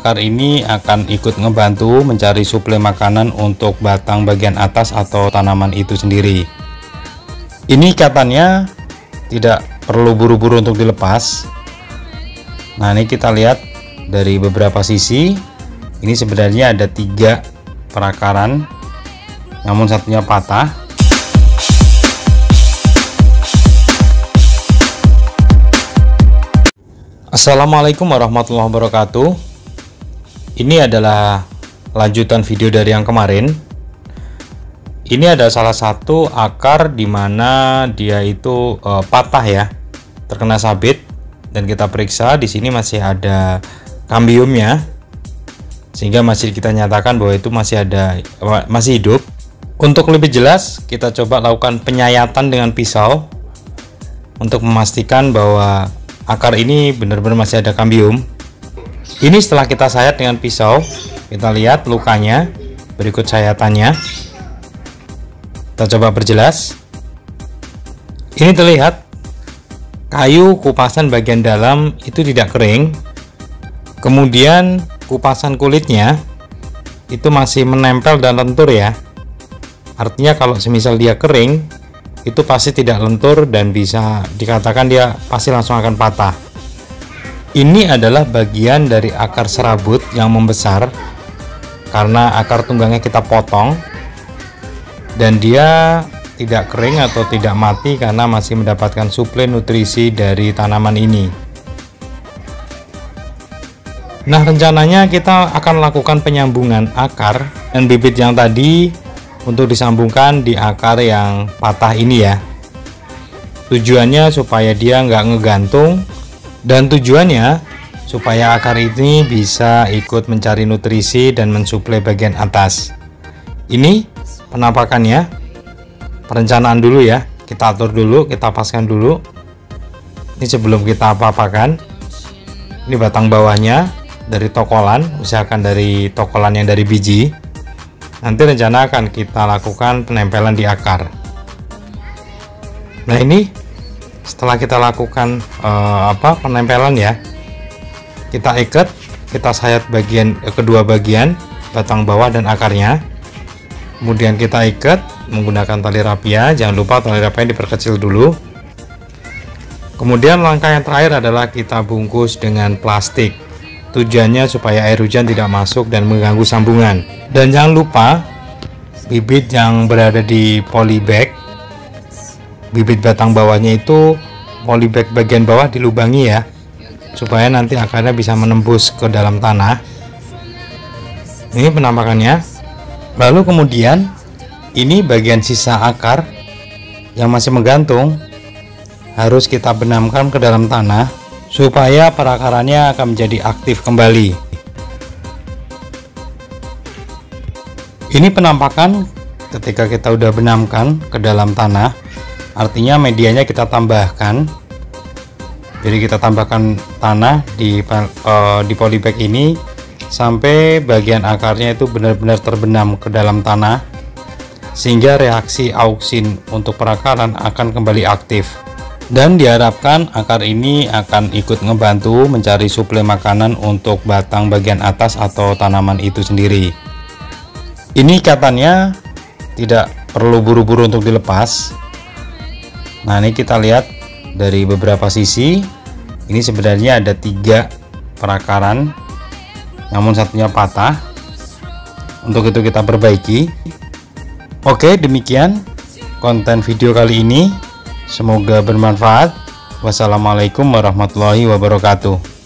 akar ini akan ikut ngebantu mencari suplai makanan untuk batang bagian atas atau tanaman itu sendiri. Ini ikatannya tidak perlu buru-buru untuk dilepas. Nah, ini kita lihat dari beberapa sisi. Ini sebenarnya ada 3 perakaran, namun satunya patah. Assalamualaikum warahmatullahi wabarakatuh. Ini adalah lanjutan video dari yang kemarin. Ini ada salah satu akar di mana dia itu patah ya, terkena sabit, dan kita periksa di sini masih ada kambiumnya, sehingga masih kita nyatakan bahwa itu masih hidup. Untuk lebih jelas, kita coba lakukan penyayatan dengan pisau untuk memastikan bahwa akar ini benar-benar masih ada kambium. Ini setelah kita sayat dengan pisau, kita lihat lukanya. Berikut sayatannya. Kita coba perjelas. Ini terlihat kayu kupasan bagian dalam itu tidak kering. Kemudian kupasan kulitnya itu masih menempel dan lentur ya. Artinya kalau semisal dia kering, itu pasti tidak lentur dan bisa dikatakan dia pasti langsung akan patah. Ini adalah bagian dari akar serabut yang membesar karena akar tunggangnya kita potong, dan dia tidak kering atau tidak mati karena masih mendapatkan suplai nutrisi dari tanaman ini. Nah, rencananya kita akan lakukan penyambungan akar dan bibit yang tadi untuk disambungkan di akar yang patah ini ya. Tujuannya supaya dia nggak ngegantung, dan tujuannya supaya akar ini bisa ikut mencari nutrisi dan mensuplai bagian atas. Ini penampakannya, perencanaan dulu ya, kita atur dulu, kita paskan dulu. Ini sebelum kita apa-apakan. Ini batang bawahnya dari tokolan, usahakan dari tokolan yang dari biji. Nanti rencana akan kita lakukan penempelan di akar. Nah, ini setelah kita lakukan penempelan ya, kita ikat, kita sayat kedua bagian batang bawah dan akarnya. Kemudian kita ikat menggunakan tali rapia. Jangan lupa tali rapia diperkecil dulu. Kemudian langkah yang terakhir adalah kita bungkus dengan plastik. Tujuannya supaya air hujan tidak masuk dan mengganggu sambungan. Dan jangan lupa bibit yang berada di polybag, bibit batang bawahnya itu polybag bagian bawah dilubangi ya, supaya nanti akarnya bisa menembus ke dalam tanah. Ini penampakannya. Lalu kemudian ini bagian sisa akar yang masih menggantung harus kita benamkan ke dalam tanah supaya perakarannya akan menjadi aktif kembali. Ini penampakan ketika kita udah benamkan ke dalam tanah, artinya medianya kita tambahkan. Jadi kita tambahkan tanah di polybag ini sampai bagian akarnya itu benar-benar terbenam ke dalam tanah, sehingga reaksi auksin untuk perakaran akan kembali aktif. Dan diharapkan akar ini akan ikut ngebantu mencari suplai makanan untuk batang bagian atas atau tanaman itu sendiri. Ini ikatannya tidak perlu buru-buru untuk dilepas. Nah, ini kita lihat dari beberapa sisi. Ini sebenarnya ada 3 perakaran, namun satunya patah. Untuk itu kita perbaiki. Oke, demikian konten video kali ini. Semoga bermanfaat. Wassalamualaikum warahmatullahi wabarakatuh.